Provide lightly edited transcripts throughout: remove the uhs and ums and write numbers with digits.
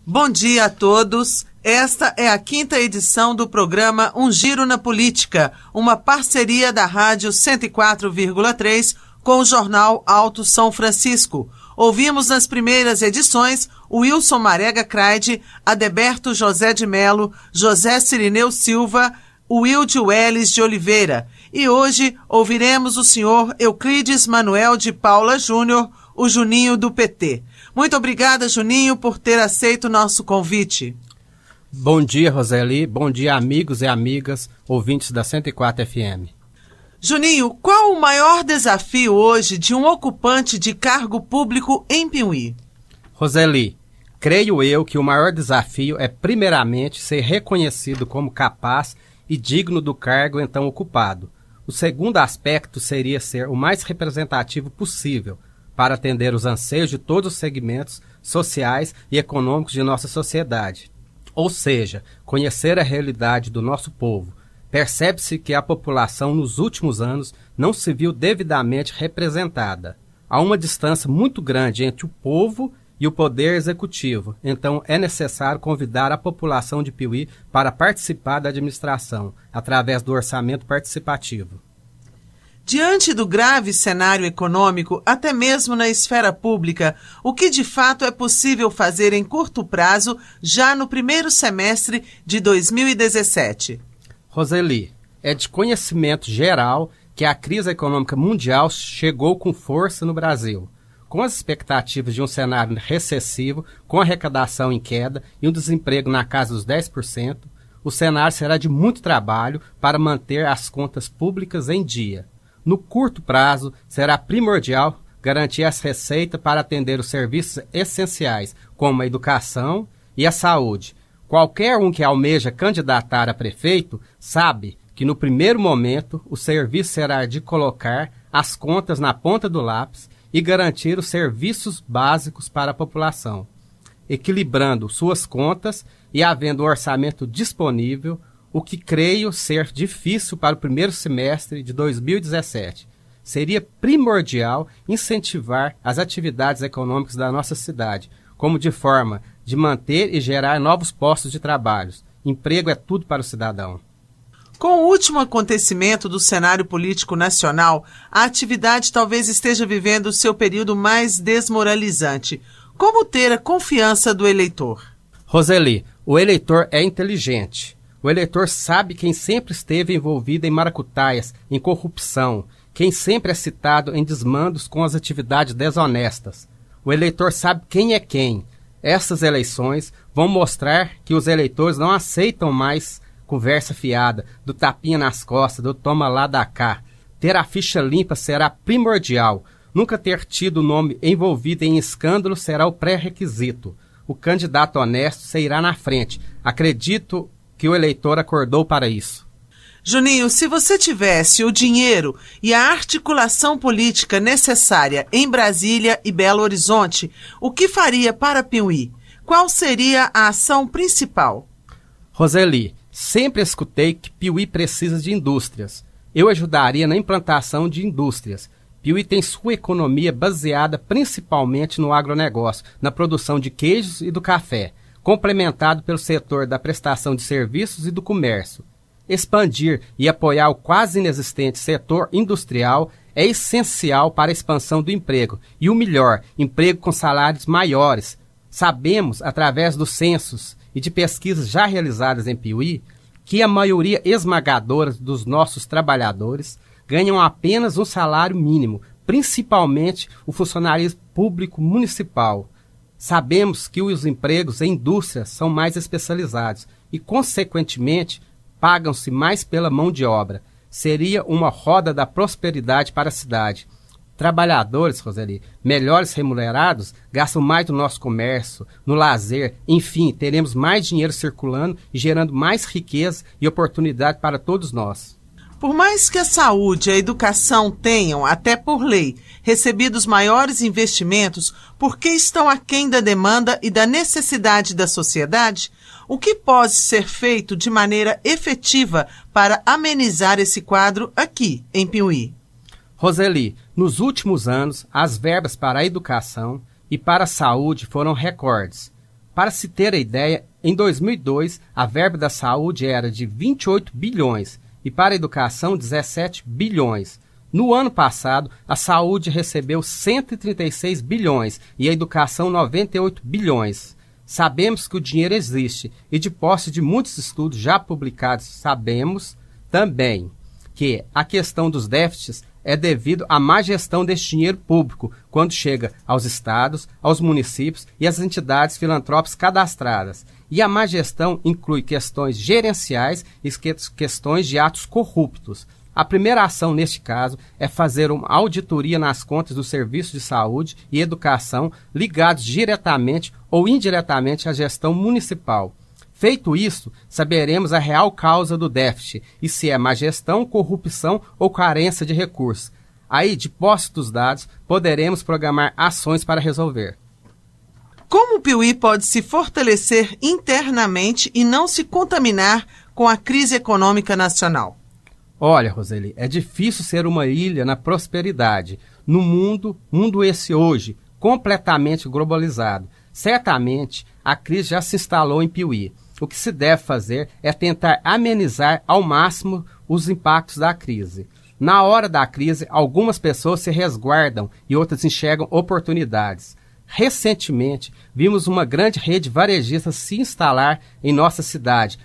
Bom dia a todos. Esta é a 5ª edição do programa Um Giro na Política, uma parceria da Rádio 104,3 com o jornal Alto São Francisco. Ouvimos nas primeiras edições Wilson Marega Craide, Adeberto José de Melo, José Cirineu Silva, Wilde Welles de Oliveira. E hoje ouviremos o senhor Euclides Manuel de Paula Júnior, o Juninho do PT. Muito obrigada, Juninho, por ter aceito o nosso convite. Bom dia, Roseli. Bom dia, amigos e amigas, ouvintes da 104 FM. Juninho, qual o maior desafio hoje de um ocupante de cargo público em Piuí? Roseli, creio eu que o maior desafio é, primeiramente, ser reconhecido como capaz e digno do cargo então ocupado. O segundo aspecto seria ser o mais representativo possível para atender os anseios de todos os segmentos sociais e econômicos de nossa sociedade. Ou seja, conhecer a realidade do nosso povo. Percebe-se que a população nos últimos anos não se viu devidamente representada. Há uma distância muito grande entre o povo e o poder executivo, então é necessário convidar a população de Piuí para participar da administração, através do orçamento participativo. Diante do grave cenário econômico, até mesmo na esfera pública, o que de fato é possível fazer em curto prazo, já no primeiro semestre de 2017? Roseli, é de conhecimento geral que a crise econômica mundial chegou com força no Brasil. Com as expectativas de um cenário recessivo, com arrecadação em queda e um desemprego na casa dos 10%, o cenário será de muito trabalho para manter as contas públicas em dia. No curto prazo, será primordial garantir as receitas para atender os serviços essenciais, como a educação e a saúde. Qualquer um que almeja candidatar a prefeito sabe que no primeiro momento o serviço será de colocar as contas na ponta do lápis e garantir os serviços básicos para a população, equilibrando suas contas e havendo um orçamento disponível, o que creio ser difícil para o primeiro semestre de 2017. Seria primordial incentivar as atividades econômicas da nossa cidade, como de forma de manter e gerar novos postos de trabalho. Emprego é tudo para o cidadão. Com o último acontecimento do cenário político nacional, a atividade talvez esteja vivendo o seu período mais desmoralizante. Como ter a confiança do eleitor? Roseli, o eleitor é inteligente. O eleitor sabe quem sempre esteve envolvido em maracutaias, em corrupção, quem sempre é citado em desmandos com as atividades desonestas. O eleitor sabe quem é quem. Essas eleições vão mostrar que os eleitores não aceitam mais conversa fiada, do tapinha nas costas, do toma lá da cá. Ter a ficha limpa será primordial. Nunca ter tido o nome envolvido em escândalo será o pré-requisito. O candidato honesto sairá na frente. Acredito que o eleitor acordou para isso. Juninho, se você tivesse o dinheiro e a articulação política necessária em Brasília e Belo Horizonte, o que faria para Piuí? Qual seria a ação principal? Roseli, sempre escutei que Piuí precisa de indústrias. Eu ajudaria na implantação de indústrias. Piuí tem sua economia baseada principalmente no agronegócio, na produção de queijos e do café, complementado pelo setor da prestação de serviços e do comércio. Expandir e apoiar o quase inexistente setor industrial é essencial para a expansão do emprego e o melhor, emprego com salários maiores. Sabemos, através dos censos e de pesquisas já realizadas em Piuí, que a maioria esmagadora dos nossos trabalhadores ganham apenas um salário mínimo, principalmente o funcionalismo público municipal. Sabemos que os empregos em indústrias são mais especializados e, consequentemente, pagam-se mais pela mão de obra. Seria uma roda da prosperidade para a cidade. Trabalhadores, Roseli, melhores remunerados, gastam mais no nosso comércio, no lazer, enfim, teremos mais dinheiro circulando e gerando mais riqueza e oportunidade para todos nós. Por mais que a saúde e a educação tenham, até por lei, recebido os maiores investimentos, por que estão aquém da demanda e da necessidade da sociedade? O que pode ser feito de maneira efetiva para amenizar esse quadro aqui, em Piuí? Roseli, nos últimos anos, as verbas para a educação e para a saúde foram recordes. Para se ter a ideia, em 2002, a verba da saúde era de 28 bilhões e para a educação 17 bilhões. No ano passado, a saúde recebeu 136 bilhões e a educação 98 bilhões. Sabemos que o dinheiro existe e, de posse de muitos estudos já publicados, sabemos também que a questão dos déficits é devido à má gestão deste dinheiro público quando chega aos estados, aos municípios e às entidades filantrópicas cadastradas. E a má gestão inclui questões gerenciais e questões de atos corruptos. A primeira ação neste caso é fazer uma auditoria nas contas dos serviços de saúde e educação ligados diretamente ou indiretamente à gestão municipal. Feito isso, saberemos a real causa do déficit e se é má gestão, corrupção ou carência de recursos. Aí, de posse dos dados, poderemos programar ações para resolver. Como o Piuí pode se fortalecer internamente e não se contaminar com a crise econômica nacional? Olha, Roseli, é difícil ser uma ilha na prosperidade, no mundo esse hoje, completamente globalizado. Certamente, a crise já se instalou em Piuí. O que se deve fazer é tentar amenizar ao máximo os impactos da crise. Na hora da crise, algumas pessoas se resguardam e outras enxergam oportunidades. Recentemente, vimos uma grande rede varejista se instalar em nossa cidade,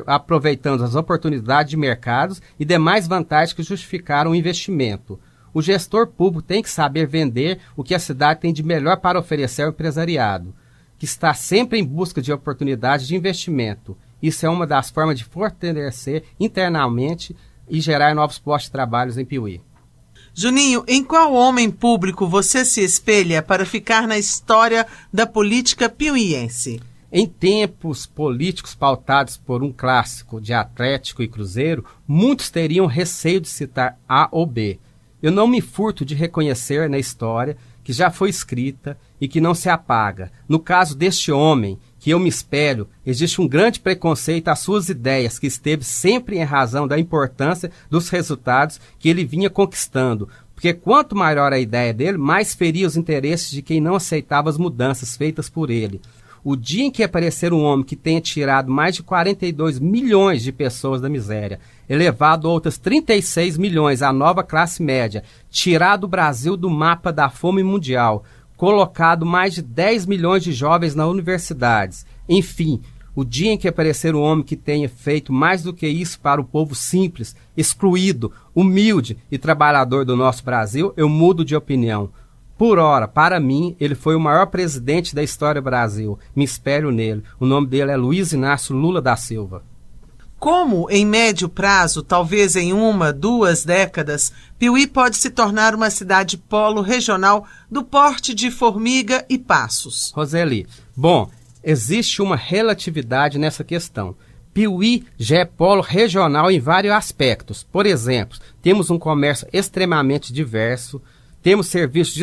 aproveitando as oportunidades de mercados e demais vantagens que justificaram o investimento. O gestor público tem que saber vender o que a cidade tem de melhor para oferecer ao empresariado, que está sempre em busca de oportunidades de investimento. Isso é uma das formas de fortalecer internamente e gerar novos postos de trabalho em Piuí. Juninho, em qual homem público você se espelha para ficar na história da política piuiense? Em tempos políticos pautados por um clássico de Atlético e Cruzeiro, muitos teriam receio de citar A ou B. Eu não me furto de reconhecer na história que já foi escrita e que não se apaga. No caso deste homem, que eu me espelho, existe um grande preconceito às suas ideias, que esteve sempre em razão da importância dos resultados que ele vinha conquistando. Porque quanto maior a ideia dele, mais feria os interesses de quem não aceitava as mudanças feitas por ele. O dia em que aparecer um homem que tenha tirado mais de 42 milhões de pessoas da miséria, elevado outras 36 milhões à nova classe média, tirado o Brasil do mapa da fome mundial, colocado mais de 10 milhões de jovens nas universidades. Enfim, o dia em que aparecer um homem que tenha feito mais do que isso para o povo simples, excluído, humilde e trabalhador do nosso Brasil, eu mudo de opinião. Por ora, para mim, ele foi o maior presidente da história do Brasil. Me espelho nele. O nome dele é Luiz Inácio Lula da Silva. Como, em médio prazo, talvez em 1, 2 décadas, Piuí pode se tornar uma cidade polo regional do porte de Formiga e Passos? Roseli, bom, existe uma relatividade nessa questão. Piuí já é polo regional em vários aspectos. Por exemplo, temos um comércio extremamente diverso, temos serviços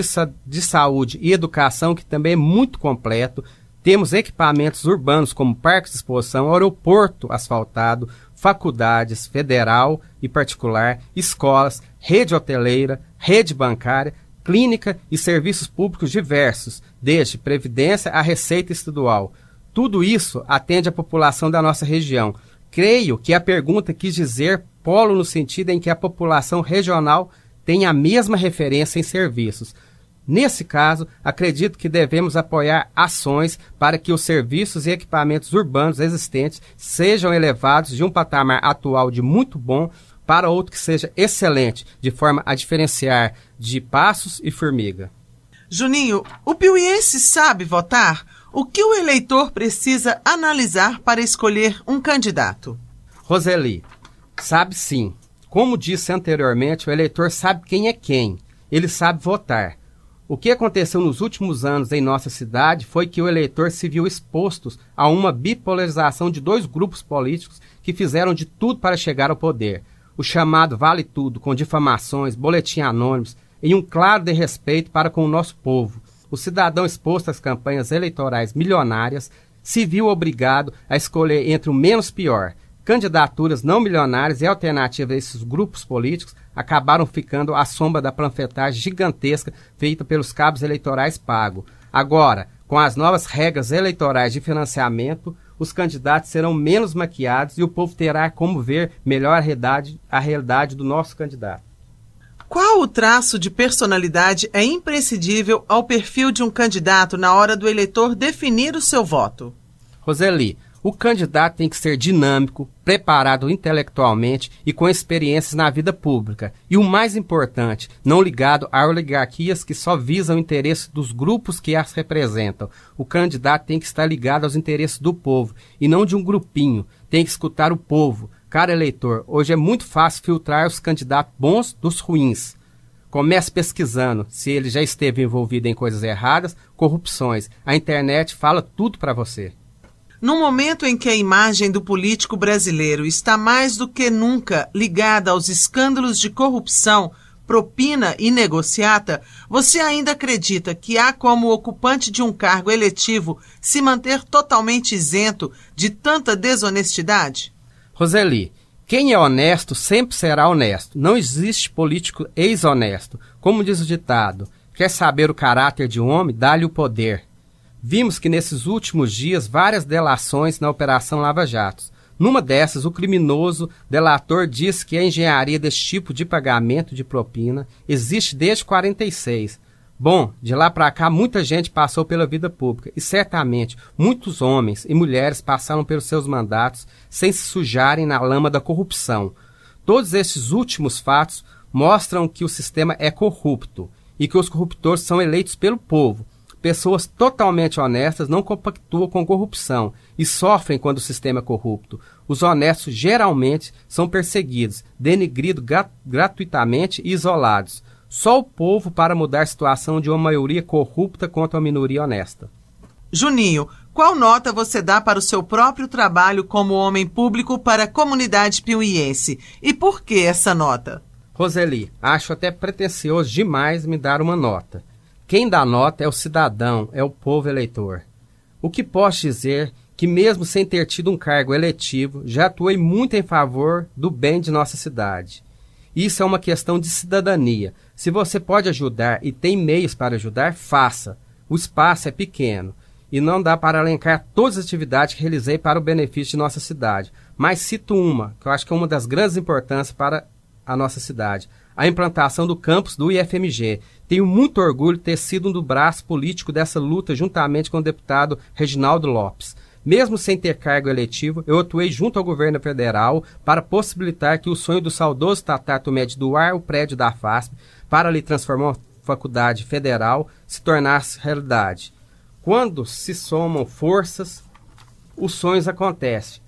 de saúde e educação que também é muito completo, temos equipamentos urbanos como parques de exposição, aeroporto asfaltado, faculdades federal e particular, escolas, rede hoteleira, rede bancária, clínica e serviços públicos diversos, desde previdência à receita estadual. Tudo isso atende a população da nossa região. Creio que a pergunta quis dizer polo no sentido em que a população regional tem a mesma referência em serviços. Nesse caso, acredito que devemos apoiar ações para que os serviços e equipamentos urbanos existentes sejam elevados de um patamar atual de muito bom para outro que seja excelente, de forma a diferenciar de Passos e Formiga. Juninho, o piuiense sabe votar? O que o eleitor precisa analisar para escolher um candidato? Roseli, sabe sim. Como disse anteriormente, o eleitor sabe quem é quem. Ele sabe votar. O que aconteceu nos últimos anos em nossa cidade foi que o eleitor se viu exposto a uma bipolarização de 2 grupos políticos que fizeram de tudo para chegar ao poder. O chamado Vale Tudo, com difamações, boletim anônimos e um claro desrespeito para com o nosso povo. O cidadão exposto às campanhas eleitorais milionárias se viu obrigado a escolher entre o menos pior. Candidaturas não milionárias e alternativas a esses grupos políticos acabaram à sombra da panfletagem gigantesca feita pelos cabos eleitorais pagos. Agora, Com as novas regras eleitorais de financiamento, os candidatos serão menos maquiados e o povo terá como ver melhor a realidade do nosso candidato. Qual o traço de personalidade é imprescindível ao perfil de um candidato na hora do eleitor definir o seu voto? Roseli, o candidato tem que ser dinâmico, preparado intelectualmente e com experiências na vida pública. E o mais importante, não ligado a oligarquias que só visam o interesse dos grupos que as representam. O candidato tem que estar ligado aos interesses do povo e não de um grupinho. Tem que escutar o povo. Cara eleitor, hoje é muito fácil filtrar os candidatos bons dos ruins. Comece pesquisando se ele já esteve envolvido em coisas erradas, corrupções. A internet fala tudo para você. No momento em que a imagem do político brasileiro está mais do que nunca ligada aos escândalos de corrupção, propina e negociata, você ainda acredita que há como ocupante de um cargo eletivo se manter totalmente isento de tanta desonestidade? Roseli, quem é honesto sempre será honesto. Não existe político ex-honesto. Como diz o ditado, quer saber o caráter de um homem, dá-lhe o poder. Vimos que nesses últimos dias várias delações na Operação Lava Jato. Numa dessas, o criminoso delator diz que a engenharia desse tipo de pagamento de propina existe desde 1946. Bom, de lá para cá muita gente passou pela vida pública e certamente muitos homens e mulheres passaram pelos seus mandatos sem se sujarem na lama da corrupção. Todos esses últimos fatos mostram que o sistema é corrupto e que os corruptores são eleitos pelo povo. Pessoas totalmente honestas não compactuam com corrupção e sofrem quando o sistema é corrupto. Os honestos geralmente são perseguidos, denegridos gratuitamente e isolados. Só o povo para mudar a situação de uma maioria corrupta contra uma minoria honesta. Juninho, qual nota você dá para o seu próprio trabalho como homem público para a comunidade piuiense? E por que essa nota? Roseli, acho até pretensioso demais me dar uma nota. Quem dá nota é o cidadão, é o povo eleitor. O que posso dizer que mesmo sem ter tido um cargo eletivo, já atuei muito em favor do bem de nossa cidade. Isso é uma questão de cidadania. Se você pode ajudar e tem meios para ajudar, faça. O espaço é pequeno e não dá para elencar todas as atividades que realizei para o benefício de nossa cidade. Mas cito uma, que eu acho que é uma das grandes importâncias para a nossa cidade. A implantação do campus do IFMG. Tenho muito orgulho de ter sido um do braço político dessa luta juntamente com o deputado Reginaldo Lopes. Mesmo sem ter cargo eletivo, eu atuei junto ao governo federal para possibilitar que o sonho do saudoso Tatar Tomé de doar o prédio da FASP para lhe transformar uma faculdade federal se tornasse realidade. Quando se somam forças, os sonhos acontecem.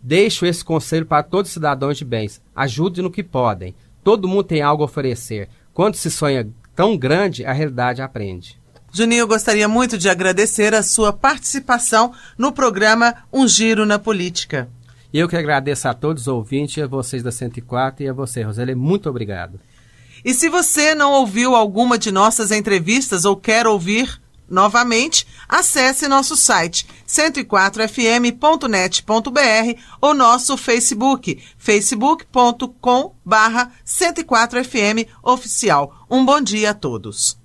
Deixo esse conselho para todos os cidadãos de bens. Ajude no que podem. Todo mundo tem algo a oferecer. Quando se sonha tão grande, a realidade aprende. Juninho, eu gostaria muito de agradecer a sua participação no programa Um Giro na Política. Eu que agradeço a todos os ouvintes, a vocês da 104 e a você, Roseli. Muito obrigado. E se você não ouviu alguma de nossas entrevistas ou quer ouvir novamente, acesse nosso site 104fm.net.br ou nosso Facebook, facebook.com/104fm oficial. Um bom dia a todos.